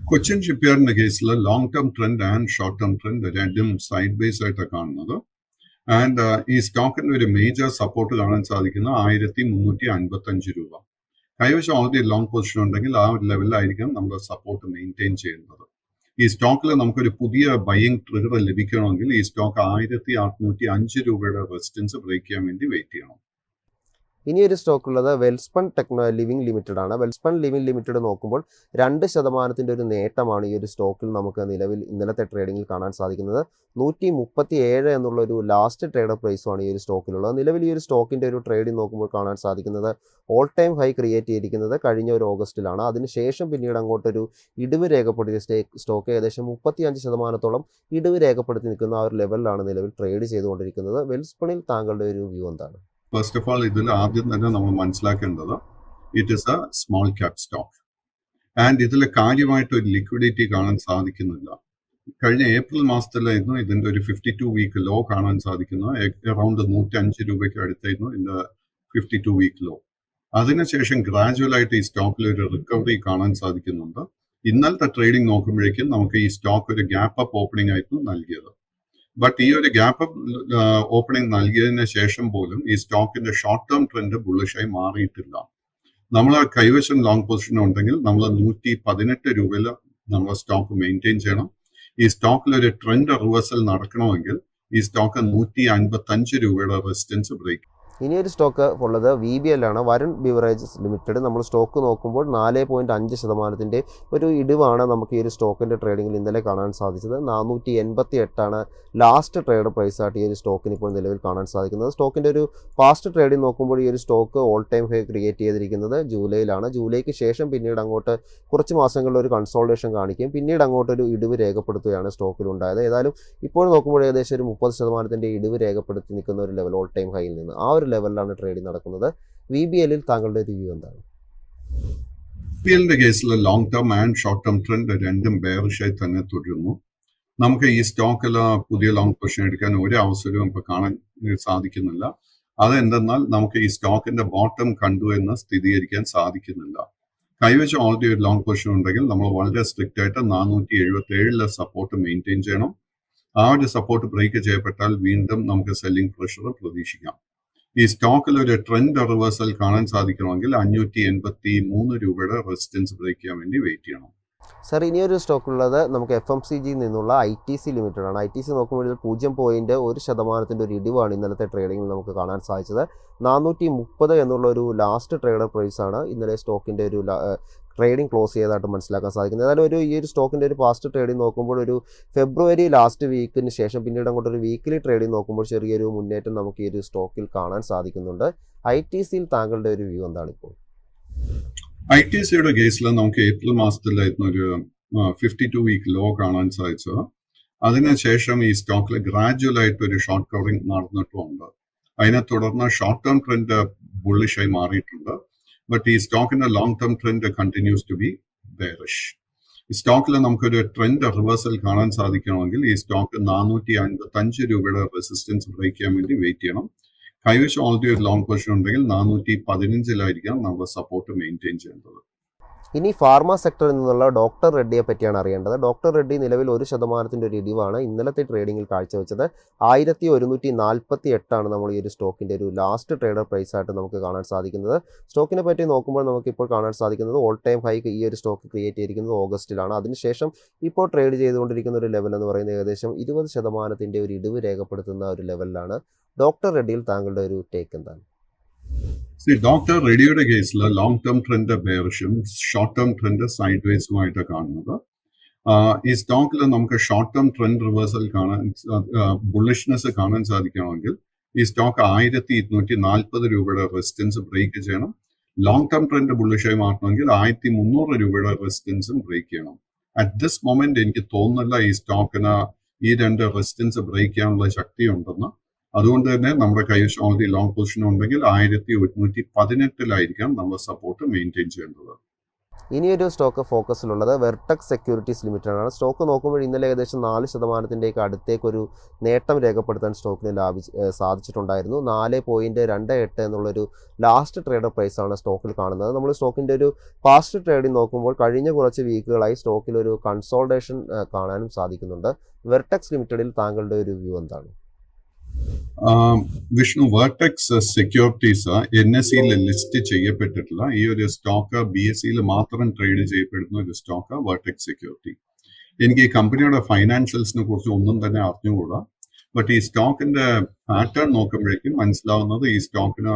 കൊച്ചിൻ ഷിപ്പ്യാർഡിന്റെ കേസിൽ long term trend and short term trend രണ്ടും സൈഡ് ബേസ് ആയിട്ടാണ് കാണുന്നത്. ആൻഡ് ഈ സ്റ്റോക്കിന്റെ ഒരു മേജർ സപ്പോർട്ട് കാണാൻ സാധിക്കുന്ന 1355 രൂപ. കൈവശം ഓൾറെഡി ലോങ് പൊസിഷൻ ഉണ്ടെങ്കിൽ ആ ഒരു ലെവലിലായിരിക്കും നമ്മുടെ സപ്പോർട്ട് മെയിൻറ്റെയിൻ ചെയ്യുന്നത്. ഈ സ്റ്റോക്കിൽ നമുക്കൊരു പുതിയ ബൈയിങ് ട്രിഗർ ലഭിക്കണമെങ്കിൽ ഈ സ്റ്റോക്ക് 1805 രൂപയുടെ റെസിസ്റ്റൻസ് ബ്രേക്ക് ചെയ്യാൻ വേണ്ടി വെയിറ്റ് ചെയ്യണം. ഇനിയൊരു സ്റ്റോക്കുള്ളത് വെൽസ്പൺ ലിവിംഗ് ലിമിറ്റഡ് ആണ്. വെൽസ്പൺ ലിവിംഗ് ലിമിറ്റഡ് നോക്കുമ്പോൾ 2% ഒരു നേട്ടമാണ് ഈ ഒരു സ്റ്റോക്കിൽ നമുക്ക് നിലവിൽ ഇന്നലത്തെ ട്രേഡിങ്ങിൽ കാണാൻ സാധിക്കുന്നത്. 137 എന്നുള്ള ഒരു ലാസ്റ്റ് ട്രേഡർ പ്രൈസുമാണ് ഈ ഒരു സ്റ്റോക്കിലുള്ളത്. നിലവിൽ ഈ ഒരു സ്റ്റോക്കിൻ്റെ ഒരു ട്രേഡിംഗ് നോക്കുമ്പോൾ കാണാൻ സാധിക്കുന്നത് ഓൾ ടൈം ഹൈ ക്രിയേറ്റ് ചെയ്തിരിക്കുന്നത് കഴിഞ്ഞ ഒരു ഓഗസ്റ്റിലാണ്. അതിനുശേഷം പിന്നീട് അങ്ങോട്ടൊരു ഇടിവ് രേഖപ്പെടുത്തിയ സ്റ്റോക്ക് ഏകദേശം 35% ഇടിവ് രേഖപ്പെടുത്തി നിൽക്കുന്ന ആ ഒരു ലെവലിലാണ് നിലവിൽ ട്രേഡ് ചെയ്തുകൊണ്ടിരിക്കുന്നത്. വെൽസ്പണിൽ താങ്കളുടെ ഒരു വ്യൂ എന്താണ്? ഫസ്റ്റ് ഓഫ് ഓൾ, ഇതിൽ ആദ്യം തന്നെ നമ്മൾ മനസ്സിലാക്കേണ്ടത് it is A small cap stock and ഇതിൽ കാര്യമായിട്ട് ഒരു ലിക്വിഡിറ്റി കാണാൻ സാധിക്കുന്നില്ല. കഴിഞ്ഞ ഏപ്രിൽ മാസത്തിലായിരുന്നു ഇതിന്റെ ഒരു 52 വീക്ക് ലോ കാണാൻ സാധിക്കുന്നത്. അറൌണ്ട് 105 രൂപയ്ക്ക് അടുത്തായിരുന്നു ഇതിന്റെ 52 വീക്ക് ലോ. അതിനുശേഷം ഗ്രാജുവൽ ആയിട്ട് ഈ സ്റ്റോക്കിൽ ഒരു റിക്കവറി കാണാൻ സാധിക്കുന്നുണ്ട്. ഇന്നലത്തെ ട്രേഡിംഗ് നോക്കുമ്പോഴേക്കും നമുക്ക് ഈ സ്റ്റോക്ക് ഒരു ഗ്യാപ്പ് അപ്പ് ഓപ്പണിംഗ് ആയിരുന്നു നൽകിയത്. ബട്ട് ഈ ഒരു ഗ്യാപ്പ് ഓപ്പണിംഗ് നൽകിയതിന് ശേഷം പോലും ഈ സ്റ്റോക്കിന്റെ ഷോർട്ട് ടേം ട്രെൻഡ് ബുള്ളിഷായി മാറിയിട്ടില്ല. നമ്മൾ കൈവശം ലോങ് പൊസിഷൻ ഉണ്ടെങ്കിൽ നമ്മൾ 118 രൂപയിൽ നമ്മൾ സ്റ്റോക്ക് മെയിൻറ്റെയിൻ ചെയ്യണം. ഈ സ്റ്റോക്കിൽ ഒരു ട്രെൻഡ് റിവേഴ്സൽ നടക്കണമെങ്കിൽ ഈ സ്റ്റോക്ക് 155 രൂപയുടെ റെസിസ്റ്റൻസ് ബ്രേക്ക്. ഇനിയൊരു സ്റ്റോക്ക് ഉള്ളത് VBL ആണ്, വരുൺ ബിവറേജസ് ലിമിറ്റഡ്. നമ്മൾ സ്റ്റോക്ക് നോക്കുമ്പോൾ 4.5% ഒരു ഇടിവാണ് നമുക്ക് ഈ ഒരു സ്റ്റോക്കിൻ്റെ ട്രേഡിങ്ങിൽ ഇന്നലെ കാണാൻ സാധിച്ചത്. 488 ലാസ്റ്റ് ട്രേഡ് പ്രൈസായിട്ട് ഈ ഒരു സ്റ്റോക്കിന് ഇപ്പോൾ നിലവിൽ കാണാൻ സാധിക്കുന്നത്. സ്റ്റോക്കിൻ്റെ ഒരു പാസ്റ്റ് ട്രേഡിംഗ് നോക്കുമ്പോൾ ഈ ഒരു stock all time high create ചെയ്തിരിക്കുന്നത് ജൂലൈയിലാണ്. ജൂലൈക്ക് ശേഷം പിന്നീട് അങ്ങോട്ട് കുറച്ച് മാസങ്ങളിൽ ഒരു കൺസോൾട്ടേഷൻ കാണിക്കുകയും പിന്നീട് അങ്ങോട്ടൊരു ഇടിവ് രേഖപ്പെടുത്തുകയാണ് സ്റ്റോക്കിലുണ്ടായത്. ഏതായാലും ഇപ്പോൾ നോക്കുമ്പോൾ ഏകദേശം ഒരു 30% ഇടിവ് രേഖപ്പെടുത്തി നിൽക്കുന്ന ഒരു ലെവൽ ഓൾ ടൈം ഹൈയിൽ നിന്ന് ആ ഒരു ലെവലിലാണ് ട്രേഡിംഗ് നടക്കുന്നത്. VBLൽ താങ്കളുടെ റിവ്യൂ എന്താണ്? VBLന്റെ കേസിൽ long term and short term trend രണ്ടും ബെയറിഷായി തന്നെ തുടരുന്നു. നമുക്ക് ഈ സ്റ്റോക്കിൽ പുതിയ ലോങ് പൊസിഷൻ എടുക്കാൻ ഒരു അവസരവും ഇപ്പൊ കാണാൻ സാധിക്കുന്നില്ല. അതെന്തെന്നാൽ നമുക്ക് ഈ സ്റ്റോക്കിന്റെ ബോട്ടം കണ്ടു എന്ന് സ്ഥിരീകരിക്കാൻ സാധിക്കുന്നില്ല. കൈവശം ഓൾറെഡി ഒരു ലോങ് പൊസിഷൻ ഉണ്ടെങ്കിൽ നമ്മൾ വളരെ സ്ട്രിക്റ്റ് ആയിട്ട് 477 സപ്പോർട്ട് മെയിൻറ്റെയിൻ ചെയ്യണം. ആ ഒരു സപ്പോർട്ട് ബ്രേക്ക് ചെയ്യപ്പെട്ടാൽ വീണ്ടും നമുക്ക് സെല്ലിംഗ് പ്രഷർ പ്രതീക്ഷിക്കാം. ഈ സ്റ്റോക്കിൽ ഒരു ട്രെൻഡ് റിവേഴ്സൽ കാണാൻ സാധിക്കണമെങ്കിൽ 583 രൂപയുടെ റെസിസ്റ്റൻസ് ബ്രേക്ക് ചെയ്യാൻ വേണ്ടി വെയിറ്റ് ചെയ്യണം. സാർ, ഇനിയൊരു സ്റ്റോക്കുള്ളത് നമുക്ക് FMCGയിൽ നിന്നുള്ള ITC ലിമിറ്റഡ് ആണ്. ITC നോക്കുമ്പോൾ 0.1% ഒരു ഇടിവാണ് ഇന്നലത്തെ ട്രേഡിങ്ങിൽ നമുക്ക് കാണാൻ സാധിച്ചത്. 430 എന്നുള്ള ഒരു ലാസ്റ്റ് ട്രേഡർ പ്രൈസാണ് ഇന്നലെ സ്റ്റോക്കിൻ്റെ ഒരു ട്രേഡിംഗ് ക്ലോസ് ചെയ്തതായിട്ട് മനസ്സിലാക്കാൻ സാധിക്കുന്നത്. ഏതായാലും ഈ ഒരു സ്റ്റോക്കിൻ്റെ ഒരു പാസ്റ്റ് ട്രേഡിംഗ് നോക്കുമ്പോൾ ഒരു ഫെബ്രുവരി ലാസ്റ്റ് വീക്കിന് ശേഷം പിന്നീട് അങ്ങോട്ട് ഒരു വീക്കിലി ട്രേഡിംഗ് നോക്കുമ്പോൾ ചെറിയൊരു മുന്നേറ്റം നമുക്ക് ഈ ഒരു സ്റ്റോക്കിൽ കാണാൻ സാധിക്കുന്നുണ്ട്. ITCയിൽ താങ്കളുടെ ഒരു വ്യൂ എന്താണ് ഇപ്പോൾ? ITCയുടെ കേസിൽ നമുക്ക് ഏപ്രിൽ മാസത്തിലായിരുന്നു ഒരു 52 വീക്ക് ലോ കാണാൻ സാധിച്ചത്. അതിനുശേഷം ഈ സ്റ്റോക്കിൽ ഗ്രാജുവൽ ആയിട്ട് ഒരു ഷോർട്ട് കവറിംഗ് നടന്നിട്ടുമുണ്ട്. അതിനെ തുടർന്ന് ഷോർട്ട് ടേം ട്രെൻഡ് ബുള്ളിഷായി മാറിയിട്ടുണ്ട്. ബട്ട് ഈ സ്റ്റോക്കിന്റെ long term trend continues to be bearish. ഈ സ്റ്റോക്കിൽ നമുക്കൊരു ട്രെൻഡ് റിവേഴ്സൽ കാണാൻ സാധിക്കണമെങ്കിൽ ഈ സ്റ്റോക്ക് 455 രൂപയുടെ റെസിസ്റ്റൻസ് ബ്രേക്ക് ചെയ്യാൻ വേണ്ടി വെയിറ്റ് ചെയ്യണം. കൈവശം ഓൾറെഡി ഒരു ലോങ് പൊസിഷൻ ഉണ്ടെങ്കിൽ 415 നമ്മൾ സപ്പോർട്ട് മെയിൻറ്റെയിൻ ചെയ്യേണ്ടത്. ഇനി ഫാർമ സെക്ടറിൽ നിന്നുള്ള ഡോക്ടർ റെഡ്ഡിയെ പറ്റിയാണ് അറിയേണ്ടത്. ഡോക്ടർ റെഡ്ഡി നിലവിൽ 1% ഒരു ഇടിവാണ് ഇന്നലത്തെ ട്രേഡിംഗിൽ കാഴ്ചവെച്ചത്. 1148 നമ്മൾ ഈ ഒരു സ്റ്റോക്കിൻ്റെ ഒരു ലാസ്റ്റ് ട്രേഡർ പ്രൈസ് ആയിട്ട് നമുക്ക് കാണാൻ സാധിക്കുന്നത്. സ്റ്റോക്കിനെ പറ്റി നോക്കുമ്പോൾ നമുക്കിപ്പോൾ കാണാൻ സാധിക്കുന്നത് ഓൾ ടൈം ഹൈ ഈ ഒരു സ്റ്റോക്ക് ക്രിയേറ്റ് ചെയ്തിരിക്കുന്നത് ഓഗസ്റ്റിലാണ്. അതിനുശേഷം ഇപ്പോൾ ട്രേഡ് ചെയ്തുകൊണ്ടിരിക്കുന്ന ഒരു ലെവൽ എന്ന് പറയുന്നത് ഏകദേശം 20% ഒരു ഇടിവ് രേഖപ്പെടുത്തുന്ന ഒരു ലെവലിലാണ്. ഡോക്ടർ റെഡ്ഡിയിൽ താങ്കളുടെ ഒരു ടേക്ക് എന്താണ്? ഡോക്ടർ റെഡ്ഡിയുടെ കേസിൽ ലോങ് ടേം ട്രെൻഡ് ബെയറിഷും ഷോർട്ട് ടേം ട്രെൻഡ് സൈഡ് വേസുമായിട്ട് കാണുന്നത്. ഈ സ്റ്റോക്കിൽ നമുക്ക് ഷോർട്ട് ടേം ട്രെൻഡ് റിവേഴ്സൽ കാണാൻ ബുള്ളിഷ്നെസ് കാണാൻ സാധിക്കണമെങ്കിൽ ഈ സ്റ്റോക്ക് 1240 രൂപയുടെ റെസിസ്റ്റൻസ് ബ്രേക്ക് ചെയ്യണം. ലോങ് ടേം ട്രെൻഡ് ബുള്ളിഷായി മാറണമെങ്കിൽ 1300 രൂപയുടെ റെസിസ്റ്റൻസും ബ്രേക്ക് ചെയ്യണം. അറ്റ് ദിസ് മൊമെന്റ് എനിക്ക് തോന്നുന്നില്ല ഈ സ്റ്റോക്കിന് ഈ രണ്ട് റെസിസ്റ്റൻസ് ബ്രേക്ക് ചെയ്യാനുള്ള ശക്തിയുണ്ടെന്ന്. അതുകൊണ്ട് തന്നെ നമ്മുടെ കൈവശം ഓൾറെഡി ലോങ് പൊസിഷൻ ഉണ്ടെങ്കിൽ 1118 നമ്മൾ സപ്പോർട്ട് മെയിൻറ്റെയിൻ ചെയ്യേണ്ടത്. ഇനിയൊരു സ്റ്റോക്ക് ഫോക്കസിലുള്ളത് വെർട്ടെക്സ് സെക്യൂരിറ്റീസ് ലിമിറ്റഡ് ആണ്. സ്റ്റോക്ക് നോക്കുമ്പോൾ ഇന്നലെ ഏകദേശം 4% അടുത്തേക്കൊരു നേട്ടം രേഖപ്പെടുത്താൻ സ്റ്റോക്കിന് സാധിച്ചിട്ടുണ്ടായിരുന്നു. 4.28 എന്നുള്ളൊരു ലാസ്റ്റ് ട്രേഡർ പ്രൈസാണ് സ്റ്റോക്കിൽ കാണുന്നത്. നമ്മൾ സ്റ്റോക്കിൻ്റെ ഒരു പാസ്റ്റ് ട്രേഡിംഗ് നോക്കുമ്പോൾ കഴിഞ്ഞ കുറച്ച് വീക്കുകളായി സ്റ്റോക്കിൽ ഒരു കൺസോൾട്ടേഷൻ കാണാനും സാധിക്കുന്നുണ്ട്. വെർട്ടെക്സ് ലിമിറ്റഡിൽ താങ്കളുടെ ഒരു വ്യൂ എന്താണ്? Vishnu, vertex securities NSE list ചെയ്യപ്പെട്ടിട്ടില്ല. ഈ ഒരു സ്റ്റോക്ക് BSE മാത്രം ട്രേഡ് ചെയ്യപ്പെടുന്ന ഒരു സ്റ്റോക്ക് വെർട്ടെക്സ് സെക്യൂരിറ്റി. എനിക്ക് ഈ കമ്പനിയുടെ ഫൈനാൻഷ്യൽസിനെ കുറിച്ച് ഒന്നും തന്നെ അറിഞ്ഞുകൂടാ. ബട്ട് ഈ സ്റ്റോക്കിന്റെ പാറ്റേൺ നോക്കുമ്പോഴേക്കും മനസ്സിലാവുന്നത് ഈ സ്റ്റോക്കിന്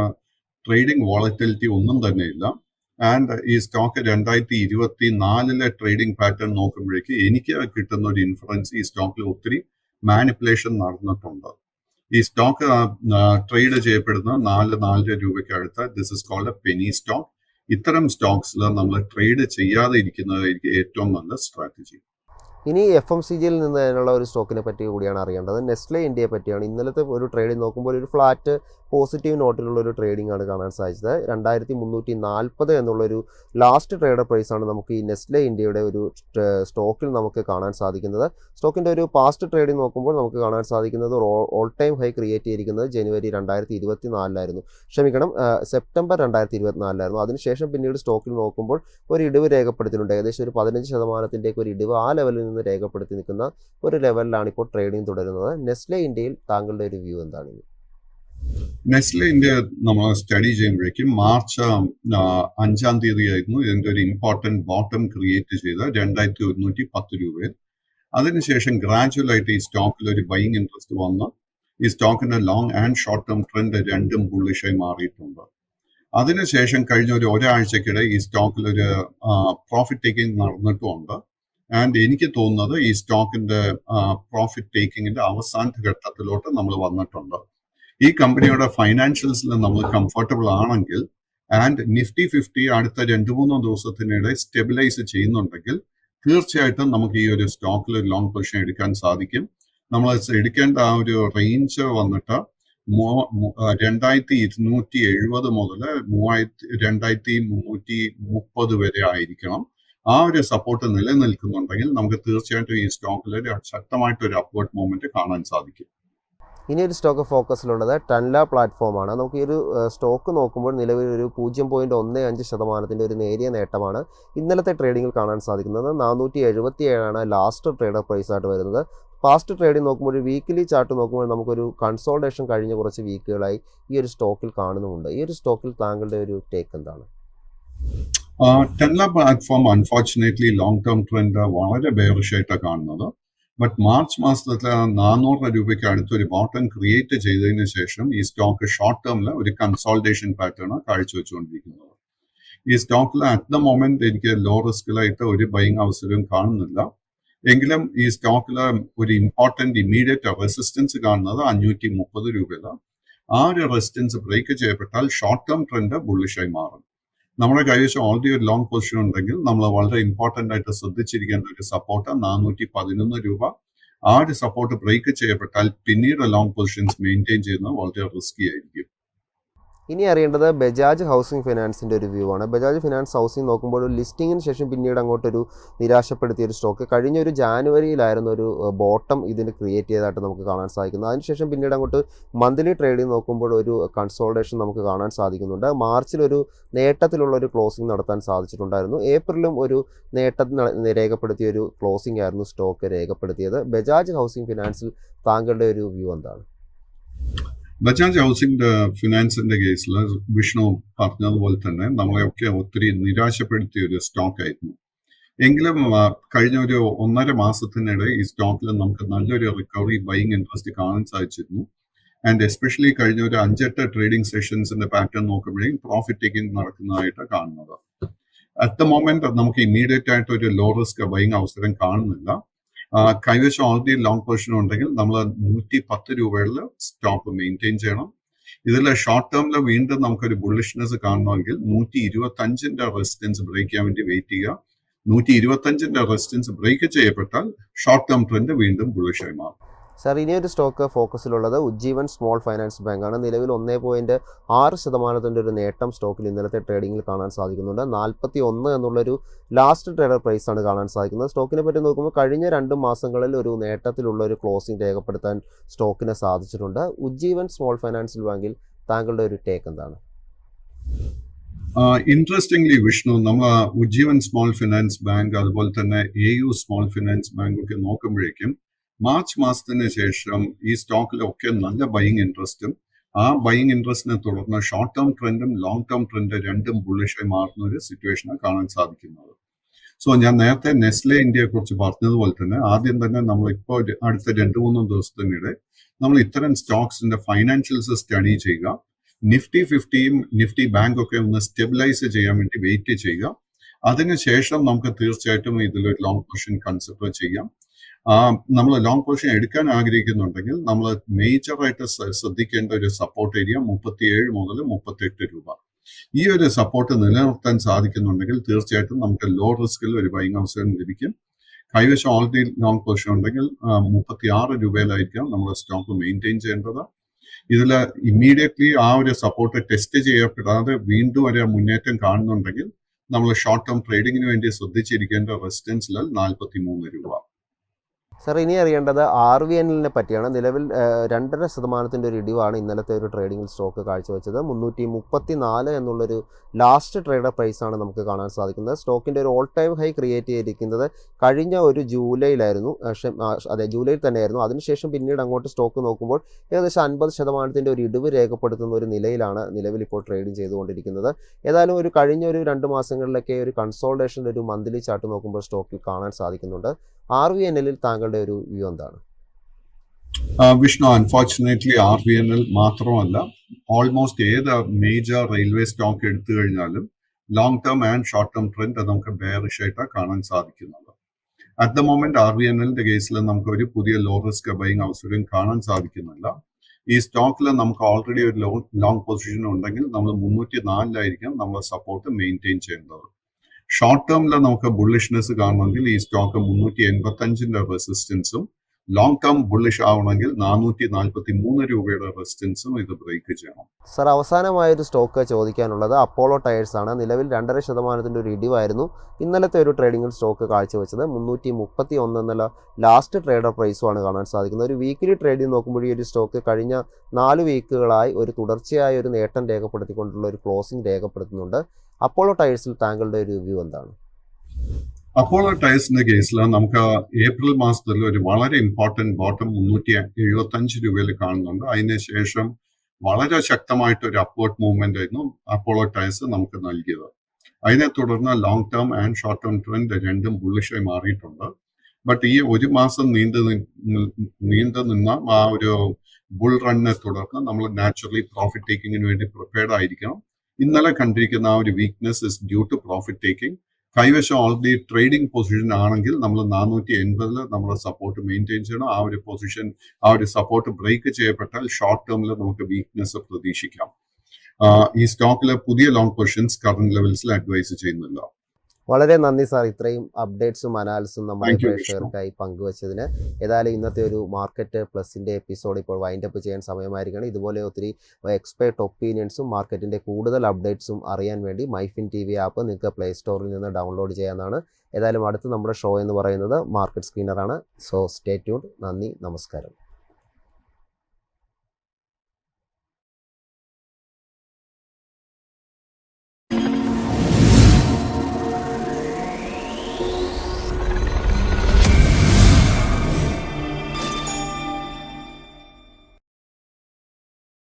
ട്രേഡിംഗ് വോളറ്റിലിറ്റി ഒന്നും തന്നെ ഇല്ല. ആൻഡ് ഈ സ്റ്റോക്ക് 2024 ട്രേഡിംഗ് പാറ്റേൺ നോക്കുമ്പോഴേക്കും എനിക്ക് കിട്ടുന്ന ഒരു ഇൻഫറൻസ് ഈ സ്റ്റോക്കിൽ ഒത്തിരി മാനിപ്പുലേഷൻ നടന്നിട്ടുണ്ട്. ഈ സ്റ്റോക്ക് ട്രേഡ് ചെയ്യപ്പെടുന്ന 4 രൂപയ്ക്ക് അടുത്ത this is called a penny stock. ഇത്തരം സ്റ്റോക്സിൽ നമ്മൾ ട്രേഡ് ചെയ്യാതെ ഇരിക്കുന്നതായിരിക്കും ഏറ്റവും നല്ല സ്ട്രാറ്റജി. ഇനി FMCGയിൽ നിന്ന് അതിനുള്ള ഒരു സ്റ്റോക്കിനെ പറ്റി കൂടിയാണ് അറിയേണ്ടത്. നെസ്ലെ ഇന്ത്യയെ പറ്റിയാണ്. ഇന്നലത്തെ ഒരു ട്രേഡിംഗ് നോക്കുമ്പോൾ ഒരു ഫ്ലാറ്റ് പോസിറ്റീവ് നോട്ടിലുള്ള ഒരു ട്രേഡിംഗ് ആണ് കാണാൻ സാധിച്ചത്. 2340 എന്നുള്ളൊരു ലാസ്റ്റ് ട്രേഡർ പ്രൈസാണ് നമുക്ക് ഈ നെസ്ലെ ഇന്ത്യയുടെ ഒരു സ്റ്റോക്കിൽ നമുക്ക് കാണാൻ സാധിക്കുന്നത്. സ്റ്റോക്കിൻ്റെ ഒരു പാസ്റ്റ് ട്രേഡിംഗ് നോക്കുമ്പോൾ നമുക്ക് കാണാൻ സാധിക്കുന്നത് ഓൾ ടൈം ഹൈ ക്രിയേറ്റ് ചെയ്തിരിക്കുന്നത് ജനുവരി 2024 ക്ഷമിക്കണം, സെപ്റ്റംബർ 2024 അതിനുശേഷം പിന്നീട് സ്റ്റോക്കിൽ നോക്കുമ്പോൾ ഒരു ഇടിവ് രേഖപ്പെടുത്തിയിട്ടുണ്ട്. ഏകദേശം ഒരു 15% ഒരു ഇടിവ് ആ ലെവലിൽ നിന്ന് രേഖപ്പെടുത്തി നിൽക്കുന്ന ഒരു ലെവലിലാണ് ഇപ്പോൾ ട്രേഡിംഗ് തുടരുന്നത്. നെസ്ലെ ഇന്ത്യയിൽ താങ്കളുടെ ഒരു വ്യൂ എന്താണ്? നെസ്ലെ ഇന്ത്യ നമ്മൾ സ്റ്റഡി ചെയ്യുമ്പോഴേക്കും മാർച്ച് 5 ആയിരുന്നു ഇതിന്റെ ഒരു ഇമ്പോർട്ടന്റ് ബോട്ടം ക്രിയേറ്റ് ചെയ്ത 2110 രൂപയിൽ. അതിനുശേഷം ഗ്രാജുവൽ ആയിട്ട് ഈ സ്റ്റോക്കിൽ ഒരു ബൈയിങ് ഇൻട്രസ്റ്റ് വന്ന് ഈ സ്റ്റോക്കിന്റെ long and short term trend രണ്ടും ബുള്ളിഷായി മാറിയിട്ടുണ്ട്. അതിനുശേഷം കഴിഞ്ഞ ഒരാഴ്ചക്കിടെ ഈ സ്റ്റോക്കിൽ ഒരു പ്രോഫിറ്റ് ടേക്കിംഗ് നടന്നിട്ടുമുണ്ട്. ആൻഡ് എനിക്ക് തോന്നുന്നത് ഈ സ്റ്റോക്കിന്റെ പ്രോഫിറ്റ് ടേക്കിങ്ങിന്റെ അവസാന ഘട്ടത്തിലോട്ട് നമ്മൾ വന്നിട്ടുണ്ട്. ഈ കമ്പനിയുടെ ഫൈനാൻഷ്യൽസിൽ നമ്മൾ കംഫർട്ടബിൾ ആണെങ്കിൽ ആൻഡ് നിഫ്റ്റി 50 അടുത്ത 2-3 ദിവസത്തിനിടെ സ്റ്റെബിലൈസ് ചെയ്യുന്നുണ്ടെങ്കിൽ തീർച്ചയായിട്ടും നമുക്ക് ഈ ഒരു സ്റ്റോക്കിൽ ഒരു ലോങ് പൊസിഷൻ എടുക്കാൻ സാധിക്കും. നമ്മൾ എടുക്കേണ്ട ആ ഒരു റേഞ്ച് വന്നിട്ട് 2270 മുതൽ 2330 വരെ ആയിരിക്കണം. ആ ഒരു സപ്പോർട്ട് നിലനിൽക്കുന്നുണ്ടെങ്കിൽ നമുക്ക് തീർച്ചയായിട്ടും ഈ സ്റ്റോക്കിൽ ശക്തമായിട്ടൊരു അപ്വേർഡ് മൂവ്മെന്റ് കാണാൻ സാധിക്കും. ഇനി ഒരു സ്റ്റോക്ക് ഫോക്കസിലുള്ളത് ടൻല പ്ലാറ്റ്ഫോമാണ്. നമുക്ക് ഈ ഒരു സ്റ്റോക്ക് നോക്കുമ്പോൾ നിലവിൽ ഒരു 0.15% ഒരു നേരിയ നേട്ടമാണ് ഇന്നലത്തെ ട്രേഡിങ്ങിൽ കാണാൻ സാധിക്കുന്നത്. 477 ലാസ്റ്റ് ട്രേഡർ പ്രൈസ് ആയിട്ട് വരുന്നത്. പാസ്റ്റ് ട്രേഡിംഗ് നോക്കുമ്പോൾ ഒരു വീക്കിലി ചാർട്ട് നോക്കുമ്പോൾ നമുക്കൊരു കൺസോൾട്ടേഷൻ കഴിഞ്ഞ കുറച്ച് വീക്കുകളായി ഈ ഒരു സ്റ്റോക്കിൽ കാണുന്നുമുണ്ട്. ഈ ഒരു സ്റ്റോക്കിൽ താങ്കളുടെ ഒരു ടേക്ക് എന്താണ്? Tanla platform unfortunately long term trend വളരെ ബെയറിഷ് ആയിട്ടാണ് കാണുന്നത്. ബട്ട് മാർച്ച് മാസത്തിൽ 400 രൂപയ്ക്ക് അടുത്തൊരു ബോട്ടം ക്രിയേറ്റ് ചെയ്തതിന് ശേഷം ഈ സ്റ്റോക്ക് ഷോർട്ട് ടേമിൽ ഒരു കൺസോൾട്ടേഷൻ പാറ്റേൺ കാഴ്ചവെച്ചുകൊണ്ടിരിക്കുന്നത്. ഈ സ്റ്റോക്കിൽ അറ്റ് ദ മൊമെന്റ് എനിക്ക് ലോ റിസ്കിലായിട്ട് ഒരു ബൈങ് അവസരവും കാണുന്നില്ല. എങ്കിലും ഈ സ്റ്റോക്കിൽ ഒരു ഇമ്പോർട്ടന്റ് ഇമ്മീഡിയറ്റ് റെസിസ്റ്റൻസ് കാണുന്നത് 530 രൂപയിലാണ്. ആ ഒരു റെസിസ്റ്റൻസ് ബ്രേക്ക് ചെയ്യപ്പെട്ടാൽ ഷോർട്ട് ടേം ട്രെൻഡ് ബുള്ളിഷായി മാറും. നമ്മുടെ കൈവശം ഓൾറെഡി ഒരു ലോങ് പൊസിഷൻ ഉണ്ടെങ്കിൽ നമ്മൾ വളരെ ഇമ്പോർട്ടന്റ് ആയിട്ട് ശ്രദ്ധിച്ചിരിക്കേണ്ട ഒരു സപ്പോർട്ട് 411 രൂപ. ആ ഒരു സപ്പോർട്ട് ബ്രേക്ക് ചെയ്യപ്പെട്ടാൽ പിന്നീട് ലോങ് പൊസിഷൻസ് മെയിൻറ്റെയിൻ ചെയ്യുന്നത് വളരെ റിസ്കി ആയിരിക്കും. ഇനി അറിയേണ്ടത് ബജാജ് ഹൗസിംഗ് ഫിനാൻസിൻ്റെ ഒരു വ്യൂ ആണ്. ബജാജ് ഫിനാൻസ് ഹൗസിംഗ് നോക്കുമ്പോൾ ഒരു ലിസ്റ്റിങ്ങിന് ശേഷം പിന്നീട് അങ്ങോട്ടൊരു നിരാശപ്പെടുത്തിയ ഒരു സ്റ്റോക്ക് കഴിഞ്ഞ ഒരു ജാനുവരിയിലായിരുന്നു ഒരു ബോട്ടം ഇതിന് ക്രിയേറ്റ് ചെയ്തതായിട്ട് നമുക്ക് കാണാൻ സാധിക്കുന്നത്. അതിനുശേഷം പിന്നീട് അങ്ങോട്ട് മന്ത്ലി ട്രേഡിംഗ് നോക്കുമ്പോൾ ഒരു കൺസോൾട്ടേഷൻ നമുക്ക് കാണാൻ സാധിക്കുന്നുണ്ട്. മാർച്ചിൽ ഒരു നേട്ടത്തിലുള്ള ഒരു ക്ലോസിംഗ് നടത്താൻ സാധിച്ചിട്ടുണ്ടായിരുന്നു. ഏപ്രിലും ഒരു നേട്ടം രേഖപ്പെടുത്തിയ ഒരു ക്ലോസിംഗ് ആയിരുന്നു സ്റ്റോക്ക് രേഖപ്പെടുത്തിയത്. ബജാജ് ഹൗസിംഗ് ഫിനാൻസിൽ താങ്കളുടെ ഒരു വ്യൂ എന്താണ്? ബജാജ് ഹൗസിംഗ് ഫിനാൻസിന്റെ കേസിൽ വിഷ്ണു പറഞ്ഞതുപോലെ തന്നെ നമ്മളെയൊക്കെ ഒത്തിരി നിരാശപ്പെടുത്തിയ ഒരു സ്റ്റോക്ക് ആയിരുന്നു. എങ്കിലും കഴിഞ്ഞ ഒരു 1.5 മാസത്തിനിടെ ഈ സ്റ്റോക്കിൽ നമുക്ക് നല്ലൊരു റിക്കവറി ബൈങ് ഇൻട്രസ്റ്റ് കാണാൻ സാധിച്ചിരുന്നു. ആൻഡ് എസ്പെഷ്യലി കഴിഞ്ഞ ഒരു 5-8 ട്രേഡിംഗ് സെഷൻസിന്റെ പാറ്റേൺ നോക്കുമ്പോഴേക്കും പ്രോഫിറ്റ് ടേക്കിംഗ് നടക്കുന്നതായിട്ട് കാണുന്നത്. അറ്റ് ദ മൊമെന്റ് നമുക്ക് ഇമ്മീഡിയറ്റ് ആയിട്ട് ഒരു ലോ റിസ്ക് ബൈങ് അവസരം കാണുന്നില്ല. കൈവശം ഓൾറെഡി ലോങ് പൊസിഷൻ ഉണ്ടെങ്കിൽ നമ്മൾ 110 രൂപയിൽ സ്റ്റോപ്പ് മെയിൻറ്റെയിൻ ചെയ്യണം. ഇതിൽ ഷോർട്ട് ടേമിൽ വീണ്ടും നമുക്കൊരു ബുള്ളിഷ്നെസ് കാണണമെങ്കിൽ 125ന്റെ റെസിസ്റ്റൻസ് ബ്രേക്ക് ചെയ്യാൻ വേണ്ടി വെയിറ്റ് ചെയ്യുക. 125ന്റെ റെസിസ്റ്റൻസ് ബ്രേക്ക് ചെയ്യപ്പെട്ടാൽ ഷോർട്ട് ടേം ട്രെൻഡ് വീണ്ടും ബുള്ളിഷായി മാറും. സാർ, ഇനിയൊരു സ്റ്റോക്ക് ഫോക്കസിലുള്ളത് ഉജ്ജീവൻ സ്മോൾ ഫൈനാൻസ് ബാങ്കാണ്. നിലവിൽ 1.6% ഒരു നേട്ടം സ്റ്റോക്കിൽ ഇന്നലത്തെ ട്രേഡിങ്ങിൽ കാണാൻ സാധിക്കുന്നുണ്ട്. 41 എന്നുള്ളൊരു ലാസ്റ്റ് ട്രേഡർ പ്രൈസ് ആണ് കാണാൻ സാധിക്കുന്നത്. സ്റ്റോക്കിനെ പറ്റി നോക്കുമ്പോൾ കഴിഞ്ഞ 2 മാസങ്ങളിൽ ഒരു നേട്ടത്തിലുള്ള ഒരു ക്ലോസിംഗ് രേഖപ്പെടുത്താൻ സ്റ്റോക്കിന് സാധിച്ചിട്ടുണ്ട്. ഉജ്ജീവൻ സ്മോൾ ഫൈനാൻസ് ബാങ്കിൽ താങ്കളുടെ ഒരു ടേക്ക് എന്താണ്? ഇൻട്രസ്റ്റിംഗ്ലി വിഷ്ണു, നമ്മൾ ഉജ്ജീവൻ സ്മോൾ ഫിനാൻസ് ബാങ്ക് അതുപോലെ തന്നെ AU സ്മോൾ ഫിനാൻസ് ബാങ്ക് ഒക്കെ നോക്കുമ്പോഴേക്കും മാർച്ച് മാസത്തിന് ശേഷം ഈ സ്റ്റോക്കിലൊക്കെ നല്ല ബൈയിങ് ഇൻട്രസ്റ്റും ആ ബൈയിങ് ഇൻട്രസ്റ്റിനെ തുടർന്ന് ഷോർട്ട് ടേം ട്രെൻഡും ലോങ് ടേം ട്രെൻഡ് രണ്ടും ബുള്ളിഷായി മാറുന്ന ഒരു സിറ്റുവേഷനാണ് കാണാൻ സാധിക്കുന്നത്. സോ ഞാൻ നേരത്തെ നെസ്ലെ ഇന്ത്യയെ കുറിച്ച് പറഞ്ഞതുപോലെ തന്നെ ആദ്യം തന്നെ നമ്മളിപ്പോൾ അടുത്ത 2-3 ദിവസത്തിനിടെ നമ്മൾ ഇത്തരം സ്റ്റോക്സിന്റെ ഫൈനാൻഷ്യൽസ് സ്റ്റഡി ചെയ്യുക. നിഫ്റ്റി 50യും നിഫ്റ്റി ബാങ്ക് ഒക്കെ ഒന്ന് സ്റ്റെബിലൈസ് ചെയ്യാൻ വേണ്ടി വെയിറ്റ് ചെയ്യുക. അതിനുശേഷം നമുക്ക് തീർച്ചയായിട്ടും ഇതിലൊരു ലോങ് പൊസിഷൻ കൺസിഡർ ചെയ്യാം. നമ്മൾ ലോങ് പൊസിഷൻ എടുക്കാൻ ആഗ്രഹിക്കുന്നുണ്ടെങ്കിൽ നമ്മൾ മേജറായിട്ട് ശ്രദ്ധിക്കേണ്ട ഒരു സപ്പോർട്ട് ഏരിയ 37 മുതൽ 38 രൂപ. ഈ ഒരു സപ്പോർട്ട് നിലനിർത്താൻ സാധിക്കുന്നുണ്ടെങ്കിൽ തീർച്ചയായിട്ടും നമുക്ക് ലോ റിസ്കിൽ ഒരു ബൈങ് അവസരം ലഭിക്കും. കൈവശം ഓൾറെഡി ലോങ് പൊസിഷൻ ഉണ്ടെങ്കിൽ 36 രൂപയിലായിരിക്കാം നമ്മൾ സ്റ്റോക്ക് മെയിൻറ്റെയിൻ ചെയ്യേണ്ടത്. ഇതിൽ ഇമ്മീഡിയറ്റ്ലി ആ ഒരു സപ്പോർട്ട് ടെസ്റ്റ് ചെയ്യപ്പെടാതെ വീണ്ടും ഒരു മുന്നേറ്റം കാണുന്നുണ്ടെങ്കിൽ നമ്മൾ ഷോർട്ട് ടേം ട്രേഡിങ്ങിന് വേണ്ടി ശ്രദ്ധിച്ചിരിക്കേണ്ട റെസിസ്റ്റൻസ് ലെവൽ 43 രൂപ. സാർ, ഇനി അറിയേണ്ടത് RVNL പറ്റിയാണ്. നിലവിൽ 2.5% ഒരു ഇടിവാണ് ഇന്നലത്തെ ഒരു ട്രേഡിംഗിൽ സ്റ്റോക്ക് കാഴ്ചവെച്ചത്. 334 എന്നുള്ളൊരു ലാസ്റ്റ് ട്രേഡർ പ്രൈസാണ് നമുക്ക് കാണാൻ സാധിക്കുന്നത്. സ്റ്റോക്കിൻ്റെ ഒരു ഓൾ ടൈം ഹൈ ക്രിയേറ്റ് ചെയ്തിരിക്കുന്നത് കഴിഞ്ഞ ഒരു ജൂലൈയിലായിരുന്നു. അതെ, ജൂലൈയിൽ തന്നെയായിരുന്നു. അതിനുശേഷം പിന്നീട് അങ്ങോട്ട് സ്റ്റോക്ക് നോക്കുമ്പോൾ ഏകദേശം 50% ഒരു ഇടിവ് രേഖപ്പെടുത്തുന്ന ഒരു നിലയിലാണ് നിലവിൽ ഇപ്പോൾ ട്രേഡിംഗ് ചെയ്തുകൊണ്ടിരിക്കുന്നത്. ഏതായാലും ഒരു കഴിഞ്ഞ ഒരു 2 മാസങ്ങളിലൊക്കെ ഒരു കൺസോൾട്ടേഷൻ ഒരു മന്ത്ലി ചാർട്ട് നോക്കുമ്പോൾ സ്റ്റോക്കിൽ കാണാൻ സാധിക്കുന്നുണ്ട്. RVNL താങ്കളുടെ ഒരു വ്യൂ എന്താണ്? വിഷ്ണു, അൺഫോർച്ചുനേറ്റ്ലി RVNL മാത്രമല്ല, ഓൾമോസ്റ്റ് ഏത് മേജർ റെയിൽവേ സ്റ്റോക്ക് എടുത്തു കഴിഞ്ഞാലും long term and short term trend നമുക്ക് ബെയറിഷ് ആയിട്ടാണ് കാണാൻ സാധിക്കുന്നത്. അറ്റ് ദ മൊമെന്റ് RVNLന്റെ കേസിൽ നമുക്ക് ഒരു പുതിയ ലോ റിസ്ക് ബൈങ് അവസരം കാണാൻ സാധിക്കുന്നില്ല. ഈ സ്റ്റോക്കിൽ നമുക്ക് ഓൾറെഡി ഒരു ലോങ് പൊസിഷൻ ഉണ്ടെങ്കിൽ നമ്മൾ 304 നമ്മൾ സപ്പോർട്ട് മെയിൻറ്റെയിൻ ചെയ്യേണ്ടത്. ഷോർട്ട് ടേമിൽ നമുക്ക് ബുള്ളിഷ്നെസ് കാണണമെങ്കിൽ ഈ സ്റ്റോക്ക് 385ന്റെ റെസിസ്റ്റൻസും ലോങ് ടേം ബുള്ളിഷ് ആവണമെങ്കിൽ 443 രൂപയുടെ റെസിസ്റ്റൻസും ഇത് ബ്രേക്ക് ചെയ്യണം. സർ, അവസാനമായൊരു സ്റ്റോക്ക് ചോദിക്കാനുള്ളത് അപ്പോളോ ടയേഴ്സ് ആണ്. നിലവിൽ 2.5% ഒരു ഇടിവായിരുന്നു ഇന്നലത്തെ ഒരു ട്രേഡിംഗിൽ സ്റ്റോക്ക് കാഴ്ചവെച്ചത്. 331 എന്നുള്ള ലാസ്റ്റ് ട്രേഡർ പ്രൈസുമാണ് കാണാൻ സാധിക്കുന്നത്. ഒരു വീക്കിലി ട്രേഡിംഗ് നോക്കുമ്പോൾ ഈ ഒരു സ്റ്റോക്ക് കഴിഞ്ഞ 4 വീക്കുകളായി ഒരു തുടർച്ചയായ ഒരു നേട്ടം രേഖപ്പെടുത്തിക്കൊണ്ടുള്ള ഒരു ക്ലോസിംഗ് രേഖപ്പെടുത്തുന്നുണ്ട്. അപ്പോളോ ടയേഴ്സിൽ താങ്കളുടെ ഒരു വ്യൂ എന്താണ്? അപ്പോളോ ടയേഴ്സിന്റെ കേസിൽ നമുക്ക് ഏപ്രിൽ മാസത്തിൽ ഒരു വളരെ ഇമ്പോർട്ടന്റ് ബോട്ടം 375 രൂപയിൽ കാണുന്നുണ്ട്. അതിനുശേഷം വളരെ ശക്തമായിട്ട് ഒരു അപ്വേർഡ് മൂവ്മെന്റ് ആയിരുന്നു അപ്പോളോ ടയേഴ്സ് നമുക്ക് നൽകിയത്. അതിനെ തുടർന്ന് long term and short term trend രണ്ടും ബുള്ളിഷായി മാറിയിട്ടുണ്ട്. ബട്ട് ഈ ഒരു മാസം നീണ്ടു നിന്ന ആ ഒരു ബുൾ റണ്ണിനെ തുടർന്ന് നമ്മൾ നാച്ചുറലി പ്രോഫിറ്റ് ടേക്കിങ്ങിന് വേണ്ടി പ്രിപ്പയർഡ് ആയിരിക്കണം. ഇന്നലെ കണ്ടിരിക്കുന്ന ആ ഒരു weakness is due to profit taking. കൈവശം ഓൾറെഡി ട്രേഡിംഗ് പൊസിഷൻ ആണെങ്കിൽ നമ്മൾ 480 നമ്മുടെ സപ്പോർട്ട് മെയിൻറ്റെയിൻ ചെയ്യണം. ആ ഒരു പൊസിഷൻ, ആ ഒരു സപ്പോർട്ട് ബ്രേക്ക് ചെയ്യപ്പെട്ടാൽ ഷോർട്ട് ടേമിൽ നമുക്ക് വീക്ക്നെസ് പ്രതീക്ഷിക്കാം. ഈ സ്റ്റോക്കിലെ പുതിയ ലോങ് പൊസിഷൻസ് കറന്റ് ലെവൽസിൽ അഡ്വൈസ് ചെയ്യുന്നില്ല. വളരെ നന്ദി സാർ, ഇത്രയും അപ്ഡേറ്റ്സും അനാലിസും നമ്മുടെ Thank you, പ്രേക്ഷകർക്കായി പങ്കുവച്ചതിന്. ഏതായാലും ഇന്നത്തെ ഒരു മാർക്കറ്റ് പ്ലസിൻ്റെ എപ്പിസോഡ് ഇപ്പോൾ വൈൻഡപ്പ് ചെയ്യാൻ സമയമായിരിക്കണം. ഇതുപോലെ ഒത്തിരി എക്സ്പേർട്ട് ഒപ്പീനിയൻസും മാർക്കറ്റിൻ്റെ കൂടുതൽ അപ്ഡേറ്റ്സും അറിയാൻ വേണ്ടി മൈഫിൻ TV ആപ്പ് നിങ്ങൾക്ക് പ്ലേ സ്റ്റോറിൽ നിന്ന് ഡൗൺലോഡ് ചെയ്യാവുന്നതാണ്. ഏതായാലും അടുത്ത് നമ്മുടെ ഷോ എന്ന് പറയുന്നത് മാർക്കറ്റ് സ്ക്രീനറാണ്. So stay tuned. നന്ദി, നമസ്കാരം.